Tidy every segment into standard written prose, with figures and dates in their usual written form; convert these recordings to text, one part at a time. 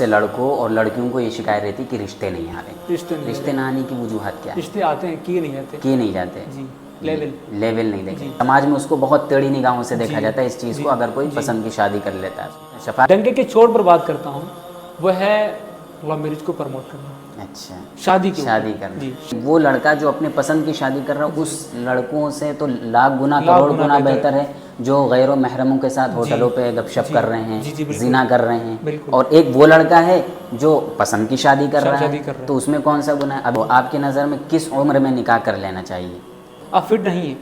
से लड़कों और लड़कियों को ये शिकायत रहती कि रिश्ते नहीं आ रहे। रिश्ते ना आने की वजूहत क्या है? रिश्ते आते हैं, किए नहीं जाते जी, लेवल नहीं देखे। समाज में उसको बहुत टेढ़ी निगाहों से देखा जाता है इस चीज़ जी, को, अगर कोई जी। पसंद की शादी कर लेता है। शफा डंके के चोट पर बात करता हूँ, वह है लव मैरिज को प्रमोट करना। अच्छा, शादी करना। जी। वो लड़का जो अपने पसंद की शादी कर रहा है उस लड़कों से तो लाख गुना करोड़ गुना बेहतर है जो गैरों महरमों के साथ होटलों पे गपशप कर रहे हैं, जिना कर रहे हैं। और एक वो लड़का है जो पसंद की शादी कर रहा है, तो उसमें कौन सा गुना है? अब आपकी नज़र में किस उम्र में निकाह कर लेना चाहिए? आप फिट नहीं है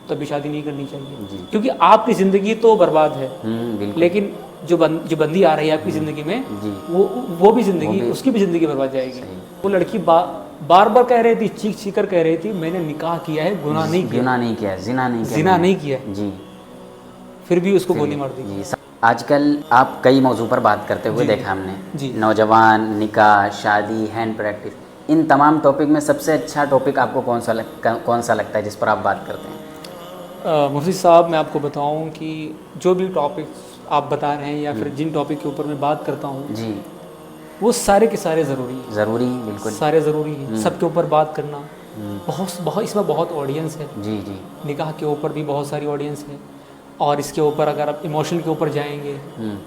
तभी शादी नहीं करनी चाहिए, क्योंकि आपकी ज़िंदगी तो बर्बाद है, लेकिन जो बंदी आ रही है आपकी ज़िंदगी में, वो भी ज़िंदगी, उसकी भी ज़िंदगी बर्बाद जाएगी। वो लड़की बार बार कह रही थी, चीख कर कह रही थी, मैंने निकाह किया है, गुनाह नहीं किया, जिना नहीं किया जी, फिर भी उसको गोली मार दी। जी। आजकल आप कई मौजू पर बात करते हुए देखा हमने, नौजवान, निकाह, शादी, हैंड प्रैक्टिस, इन तमाम टॉपिक में सबसे अच्छा टॉपिक आपको कौन सा लगता है जिस पर आप बात करते हैं? मुफ्ती साहब, मैं आपको बताऊं कि जो भी टॉपिक्स आप बता रहे हैं या फिर जिन टॉपिक के ऊपर मैं बात करता हूं जी, वो सारे के सारे ज़रूरी हैं। बिल्कुल सारे ज़रूरी हैं। सबके ऊपर बात करना, बहुत इसमें बहुत ऑडियंस है। जी। निकाह के ऊपर भी बहुत सारी ऑडियंस है, और इसके ऊपर अगर आप इमोशन के ऊपर जाएंगे,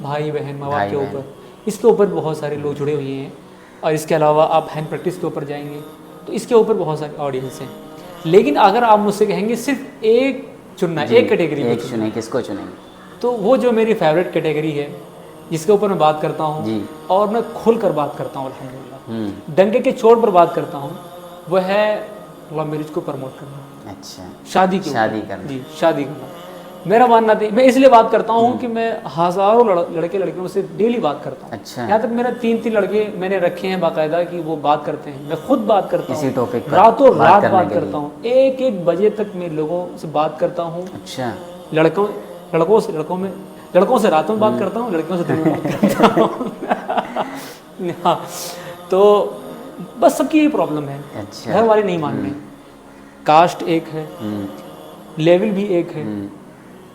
भाई बहन माँ बाप के ऊपर, इसके ऊपर बहुत सारे लोग जुड़े हुए हैं। और इसके अलावा आप हैंड प्रैक्टिस के ऊपर जाएंगे तो इसके ऊपर बहुत सारी ऑडियंस हैं। लेकिन अगर आप मुझसे कहेंगे सिर्फ एक चुनना, एक कैटेगरी चुने, किसको चुनेंगे? तो वो जो मेरी फेवरेट कैटेगरी है जिसके ऊपर मैं बात करता हूँ और मैं खुल कर बात करता हूँ, अल्हम्दुलिल्लाह, डंके के चोट पर बात करता हूँ, वह है लव मैरिज को प्रमोट करना। अच्छा, शादी करना। मेरा मानना था, मैं इसलिए बात करता हूँ कि मैं हज़ारों लड़के लड़कियों से डेली बात करता हूँ। अच्छा। यहाँ तक मेरा 3 लड़के मैंने रखे हैं बाकायदा कि वो बात करते हैं, मैं खुद बात करता हूँ, इसी टॉपिक पर रातों रात बात करता हूँ, 1-1 बजे तक मैं लोगों से बात करता हूँ। अच्छा। लड़कों से रातों में बात करता हूँ, लड़कियों से दिन में बात करता हूँ। हाँ, तो बस सबकी यही प्रॉब्लम है। अच्छा। घर वाले नहीं मान रहे, कास्ट एक है, लेवल भी एक है,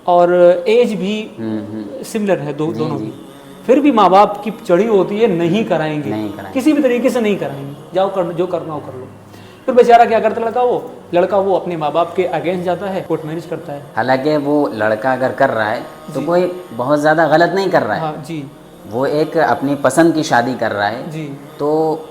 और एज भी सिमिलर है दोनों की, फिर भी माँ बाप की चढ़ी होती है, नहीं कराएंगे, किसी भी तरीके से नहीं कराएंगे, जाओ जो करना हो कर लो। फिर बेचारा क्या करता लड़का वो अपने माँ बाप के अगेंस्ट जाता है, कोर्ट मैरिज करता है। हालांकि वो लड़का अगर कर रहा है तो कोई बहुत ज़्यादा गलत नहीं कर रहा है। हाँ जी, वो एक अपनी पसंद की शादी कर रहा है जी, तो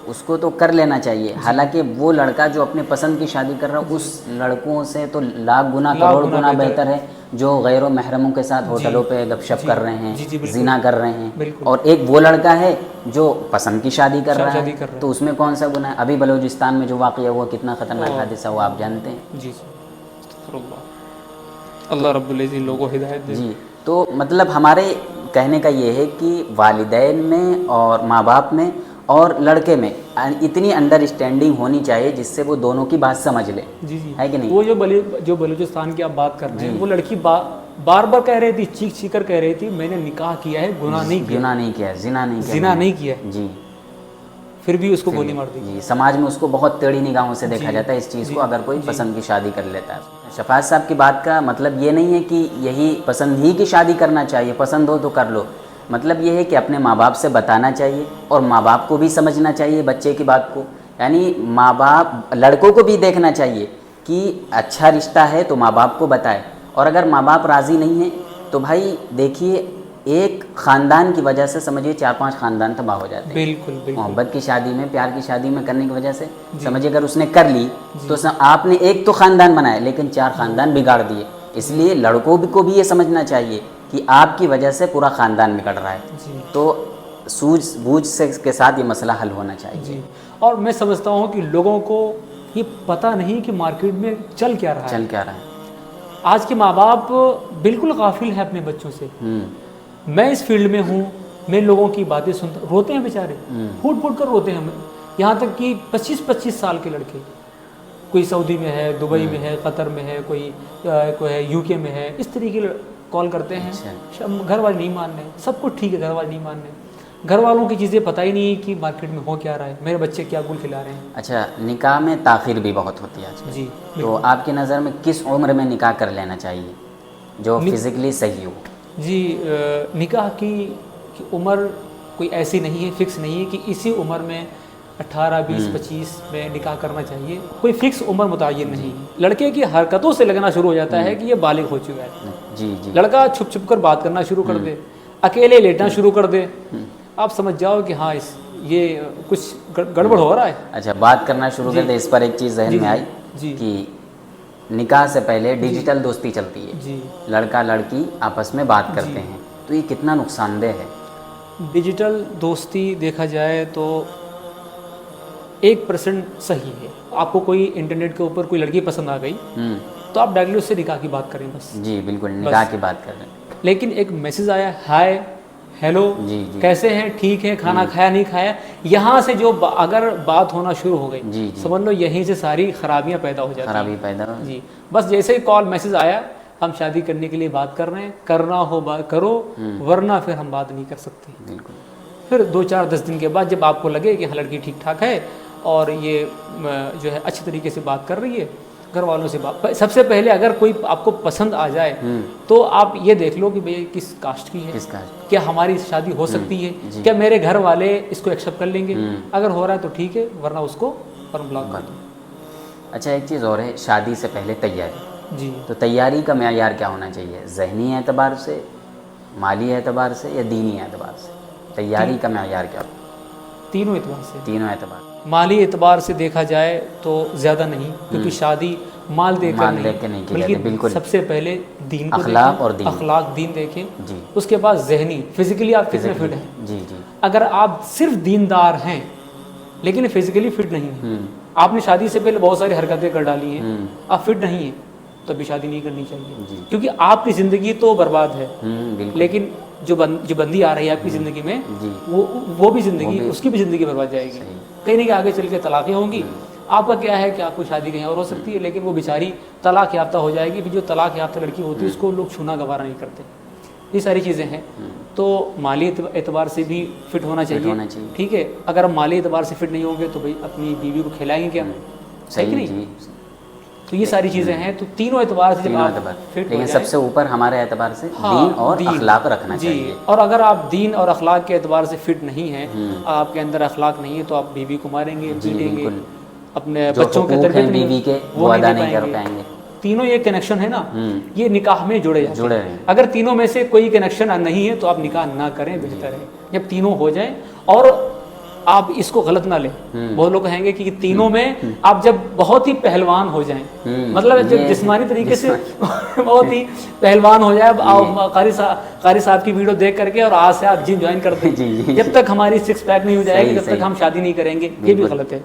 उसको तो कर लेना चाहिए। हालांकि वो लड़का जो अपने पसंद की शादी कर रहा है उस लड़कों से तो लाख गुना करोड़ गुना बेहतर है जो गैरों महरमों के साथ होटलों पे गपशप कर रहे हैं, जिना कर रहे हैं। और एक वो लड़का है जो पसंद की शादी कर रहा है, तो उसमें कौन सा गुना है? अभी बलूचिस्तान में जो वाक़या हुआ, कितना ख़तरनाक हादसा हुआ, आप जानते हैं? जी, अल्लाह रब्बुल इज़्ज़त लोगों को हिदायत दे। जी, तो मतलब हमारे कहने का ये है कि वालिदैन में और माँ बाप में और लड़के में इतनी अंडरस्टैंडिंग होनी चाहिए जिससे वो दोनों की बात समझ ले। जी, है कि नहीं? वो जो बलूचिस्तान की आप बात कर रहे हैं, वो लड़की बार बार कह रही थी, चीख कर कह रही थी, मैंने निकाह किया है, गुनाह नहीं किया, जिना नहीं किया जी, फिर भी उसको गोली मार दी। जी, समाज में उसको बहुत टेढ़ी निगाहों से देखा जाता है इस चीज़ को, अगर कोई पसंद की शादी कर लेता है। शफात साहब की बात का मतलब ये नहीं है कि यही पसंद ही की शादी करना चाहिए, पसंद हो तो कर लो। मतलब ये है कि अपने माँ बाप से बताना चाहिए और माँ बाप को भी समझना चाहिए बच्चे की बात को। यानी माँ बाप, लड़कों को भी देखना चाहिए कि अच्छा रिश्ता है तो माँ बाप को बताए, और अगर माँ बाप राज़ी नहीं है तो भाई देखिए, एक ख़ानदान की वजह से समझिए 4-5 ख़ानदान तबाह हो जाते हैं। बिल्कुल। मोहब्बत की शादी में, प्यार की शादी में करने की वजह से समझिए अगर उसने कर ली तो आपने एक तो ख़ानदान बनाया लेकिन 4 ख़ानदान बिगाड़ दिए। इसलिए लड़कों को भी ये समझना चाहिए कि आपकी वजह से पूरा ख़ानदान बिगड़ रहा है, तो सूझबूझ से के साथ ये मसला हल होना चाहिए। जी, और मैं समझता हूँ कि लोगों को ये पता नहीं कि मार्केट में चल क्या रहा है। आज के माँ बाप बिल्कुल गाफिल है अपने बच्चों से। मैं इस फील्ड में हूँ, मैं लोगों की बातें सुनता, रोते हैं बेचारे, फूट कर रोते हैं। यहाँ तक कि 25-25 साल के लड़के, कोई सऊदी में है, दुबई में है, कतर में है, कोई है यूके में है, इस तरीके कॉल करते हैं। घर वाले नहीं मान रहे, सब कुछ ठीक है, घर वाले नहीं मान रहे, घर वालों की चीज़ें पता ही नहीं कि मार्केट में हो क्या रहा है, मेरे बच्चे क्या गुल खिला रहे हैं। अच्छा, निकाह में ताख़ीर भी बहुत होती है आजकल। जी, तो आपकी नज़र में किस उम्र में निकाह कर लेना चाहिए जो फिज़िकली सही हो? जी, निकाह की उम्र कोई ऐसी नहीं है, फिक्स नहीं है कि इसी उम्र में 18, 20, 25 में निकाह करना चाहिए। कोई फिक्स उम्र मुतय्यन नहीं है। लड़के की हरकतों से लगना शुरू हो जाता है कि ये बालिग हो चुका है। जी जी। लड़का छुप छुप कर बात करना शुरू कर दे, अकेले लेटना शुरू कर दे, आप समझ जाओ कि हाँ ये कुछ गड़बड़ हो रहा है। अच्छा, बात करना शुरू कर दे, इस पर एक चीज़ जहन में आई कि निकाह से पहले डिजिटल दोस्ती चलती है जी, लड़का लड़की आपस में बात करते हैं, तो ये कितना नुकसानदेह है? डिजिटल दोस्ती देखा जाए तो 1% सही है। आपको कोई इंटरनेट के ऊपर कोई लड़की पसंद आ गई तो आप डायरेक्टली उससे निकाह की बात करें बस। जी बिल्कुल, निकाह की बात कर रहे हैं। लेकिन एक मैसेज आया, हाय हेलो जी जी कैसे हैं, ठीक है, खाना खाया नहीं खाया, यहाँ से जो अगर बात होना शुरू हो गई, जी जी, समझ लो यहीं से सारी खराबियाँ पैदा हो जाती हैं। खराबी पैदा हो। जी, बस जैसे ही कॉल मैसेज आया, हम शादी करने के लिए बात कर रहे हैं, करना हो बात करो, वरना फिर हम बात नहीं कर सकते। बिल्कुल। फिर 2, 4, 10 दिन के बाद जब आपको लगे कि हाँ लड़की ठीक ठाक है और ये जो है अच्छी तरीके से बात कर रही है, घर वालों से बात, सबसे पहले अगर कोई आपको पसंद आ जाए तो आप ये देख लो कि भैया किस कास्ट की है, किस कास्ट, क्या हमारी शादी हो सकती है, क्या मेरे घर वाले इसको एक्सेप्ट कर लेंगे, अगर हो रहा है तो ठीक है, वरना उसको ब्लॉक कर दो। अच्छा, एक चीज़ और है, शादी से पहले तैयारी। जी, तो तैयारी का मेयार क्या होना चाहिए? ज़हनी एतबार से, माली एतबार से या दीनी एतबार से? तैयारी का मेयार क्या होगा? तीनों एतबार से। तीनों एतबार। माली एतबार से देखा जाए तो ज़्यादा नहीं, क्योंकि शादी माल देकर नहीं, बल्कि बिल्कुल सबसे पहले दीन को अखलाक और दीन, अखलाक दीन देखें जी। उसके बाद जहनी, फिजिकली आप कितने फिट हैं। जी जी। अगर आप सिर्फ दीनदार हैं लेकिन फिजिकली फिट नहीं हैं, आपने शादी से पहले बहुत सारी हरकतें कर डाली हैं, आप फिट नहीं हैं, तो अभी शादी नहीं करनी चाहिए, क्योंकि आपकी ज़िंदगी तो बर्बाद है, लेकिन जो बंदी आ रही है आपकी ज़िंदगी में, वो भी ज़िंदगी, उसकी भी ज़िंदगी बर्बाद जाएगी। कहीं ना कहीं आगे चल के तलाक़ें होंगी। आपका क्या है कि आपको शादी कहीं और हो सकती है, लेकिन वो बेचारी तलाक याफ्ता हो जाएगी। फिर जो तलाक याफ्ता लड़की होती है उसको लोग छूना गवारा नहीं करते। ये सारी चीज़ें हैं। तो माली एतबार से भी फिट होना चाहिए, ठीक है। अगर हम माली एतबार से फिट नहीं होंगे तो भाई अपनी बीवी को खिलाएंगे क्या? सही नहीं। तो ये सारी चीज़ें हैं। तो तीनों एतबार से जब आप फिट, लेकिन सबसे ऊपर हमारे एतबार से दीन और अखलाक रखना चाहिए। और अगर आप दीन और अखलाक के एतबार से फिट नहीं हैं, आपके अंदर अखलाक नहीं है, तो आप बीवी को मारेंगे, पीटेंगे, अपने बच्चों के तरबियत बीवी के वो अदा नहीं कर पाएंगे। तीनों ये कनेक्शन है ना, ये निकाह में जुड़े हैं। अगर तीनों में से कोई कनेक्शन नहीं है तो आप निकाह ना करें, बेहतर है। जब तीनों हो जाएं, और आप इसको गलत ना लें, बहुत लोग कहेंगे कि तीनों में आप जब बहुत ही पहलवान हो जाएं, मतलब जब जिस्मानी तरीके से बहुत ही पहलवान हो जाए, कारी साहब की वीडियो देख करके और आज से आप जिम ज्वाइन कर दें, जब तक हमारी 6 पैक नहीं हो जाएगी तब तक हम शादी नहीं करेंगे, ये भी गलत है।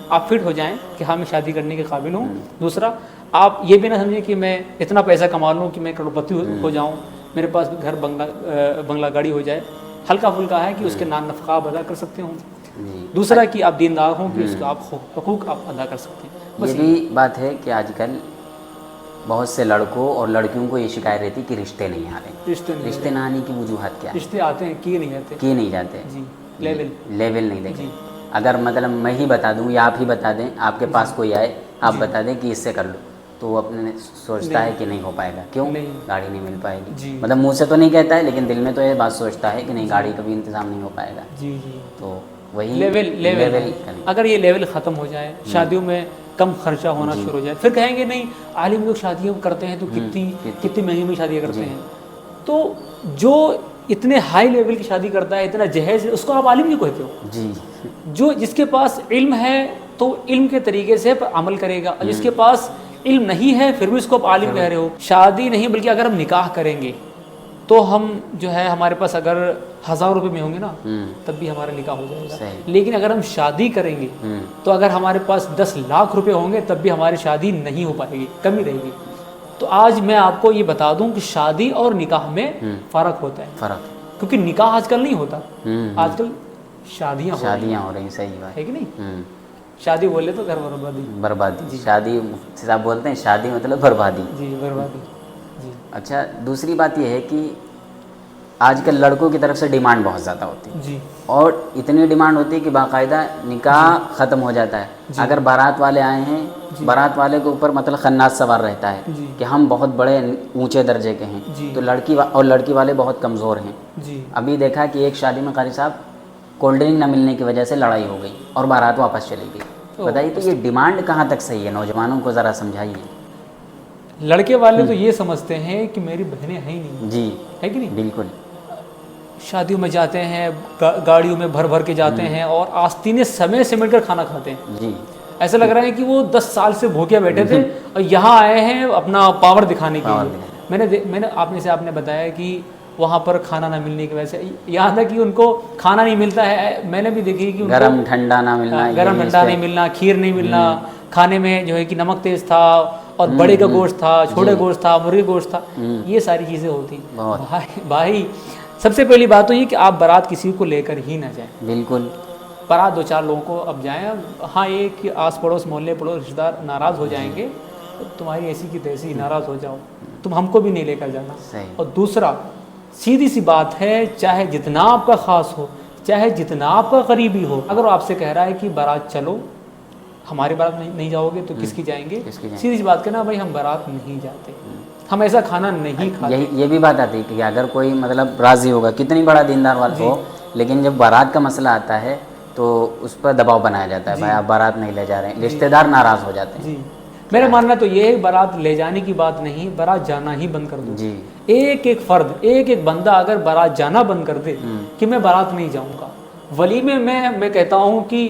आप फिट हो जाएं कि हाँ मैं शादी करने के काबिल हूँ। दूसरा, आप ये भी ना समझें कि मैं इतना पैसा कमा लूँ कि मैं करोड़पति हो जाऊँ, मेरे पास घर बंगला गाड़ी हो जाए। हल्का फुल्का है कि उसके नान नफ़क़ा आप अदा कर सकते हो। दूसरा कि आप दीनदार हों कि उसका आप हुकूक आप अदा कर सकते हैं। ये भी बात है कि आजकल बहुत से लड़कों और लड़कियों को ये शिकायत रहती है कि रिश्ते नहीं आ रहे। रिश्ते ना आने की वजूहत क्या है? रिश्ते आते हैं, किए नहीं जाते जी। लेवल नहीं देखे। अगर मतलब मैं ही बता दूं या आप ही बता दें, आपके पास कोई आए, आप बता दें कि इससे कर लो, तो वो अपने सोचता है कि नहीं हो पाएगा। क्यों? गाड़ी नहीं मिल पाएगी। मतलब मुंह से तो नहीं कहता है, लेकिन दिल में तो ये बात सोचता है कि नहीं, गाड़ी का भी इंतज़ाम नहीं हो पाएगा। जी। तो वही लेवल अगर ये लेवल ख़त्म हो जाए, शादियों में कम खर्चा होना शुरू हो जाए, फिर कहेंगे नहीं आलिम लोग शादियाँ करते हैं तो कितनी महंगी शादियाँ करते हैं। तो जो इतने हाई लेवल की शादी करता है, इतना जहेज, उसको आप आलिम क्यों कहते हो? जी। जो जिसके पास इल्म है तो इल्म के तरीके से अमल करेगा, और जिसके पास इल्म नहीं है फिर भी उसको आप आलिम कह रहे हो। शादी नहीं, बल्कि अगर हम निकाह करेंगे तो हम जो है, हमारे पास अगर 1000 रुपये में होंगे ना, तब भी हमारा निकाह हो जाएगा। लेकिन अगर हम शादी करेंगे तो अगर हमारे पास 10 लाख रुपए होंगे तब भी हमारी शादी नहीं हो पाएगी, कमी रहेगी। तो आज मैं आपको ये बता दूं कि शादी और निकाह में फ़र्क होता है। क्योंकि निकाह आजकल नहीं होता, आजकल शादियाँ हो रही हैं। सही बात है कि नहीं? शादी बोले तो घर बर्बादी। शादी साहब बोलते हैं, शादी मतलब बर्बादी। जी, बर्बादी। अच्छा, दूसरी बात यह है कि आजकल लड़कों की तरफ से डिमांड बहुत ज़्यादा होती है जी, और इतनी डिमांड होती है कि बाकायदा निकाह ख़त्म हो जाता है। अगर बारात वाले आए हैं, बारात वाले के ऊपर मतलब खन्नास सवार रहता है कि हम बहुत बड़े ऊंचे दर्जे के हैं, तो लड़की वाले बहुत कमज़ोर हैं। अभी देखा कि एक शादी में कारी साहब कोल्ड ड्रिंक ना मिलने की वजह से लड़ाई हो गई और बारात वापस चली गई। बताइए तो ये डिमांड कहाँ तक सही है, नौजवानों को ज़रा समझाइए। लड़के वाले तो ये समझते हैं कि मेरी बहनें हैं ही नहीं, जी है कि नहीं। बिल्कुल। शादियों में जाते हैं, गाड़ियों में भर भर के जाते हैं और आस्तीने समय सिमट कर खाना खाते हैं। जी ऐसा लग रहा है कि वो 10 साल से भूखे बैठे थे और यहाँ आए हैं अपना पावर दिखाने के लिए। मैंने आपने बताया कि वहाँ पर खाना ना मिलने की वजह से, यहाँ तक कि उनको खाना नहीं मिलता है। मैंने भी देखी कि गरम ठंडा ना मिलना, गरम ठंडा नहीं मिलना, खीर नहीं मिलना, खाने में जो है कि नमक तेज था और बड़े का गोश्त था, छोटे गोश्त था, मुर्गे गोश्त था, ये सारी चीज़ें होती। भाई सबसे पहली बात तो ये कि आप बारात किसी को लेकर ही ना जाएं। बिल्कुल। बारात 2-4 लोगों को अब जाएं। हाँ, ये कि आस पड़ोस मोहल्ले पड़ोस रिश्तेदार नाराज़ हो जाएंगे तो तुम्हारी ऐसी की तैसी नाराज़ हो जाओ, तुम हमको भी नहीं लेकर जाना। और दूसरा, सीधी सी बात है, चाहे जितना आपका ख़ास हो, चाहे जितना आपका करीबी हो, अगर वो आपसे कह रहा है कि बारात चलो, हमारी बारात नहीं जाओगे तो किसकी जाएंगे? सीधी सी बात कहना, भाई हम बारात नहीं जाते, हम ऐसा खाना नहीं खाते। ये भी बात आती है कि अगर कोई मतलब राज़ी होगा, कितनी बड़ा दीनदार वाला हो, लेकिन जब बारात का मसला आता है तो उस पर दबाव बनाया जाता है, भाई आप बारात नहीं ले जा रहे हैं, रिश्तेदार नाराज़ हो जाते हैं। मेरा मानना तो ये है, बारात ले जाने की बात नहीं, बारात जाना ही बंद कर दो। एक एक फर्द, एक एक बंदा अगर बारात जाना बंद कर दे कि मैं बारात नहीं जाऊंगा, वलीमे में मैं कहता हूँ कि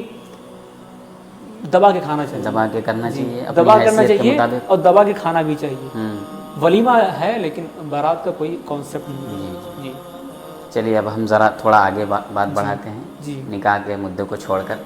दबा के खाना चाहिए, दबा के करना चाहिए, दबा करना चाहिए और दबा के खाना भी चाहिए। वलीमा है लेकिन बारात का कोई कॉन्सेप्ट नहीं है। जी चलिए अब हम ज़रा थोड़ा आगे बात बढ़ाते हैं निकाह के मुद्दे को छोड़कर।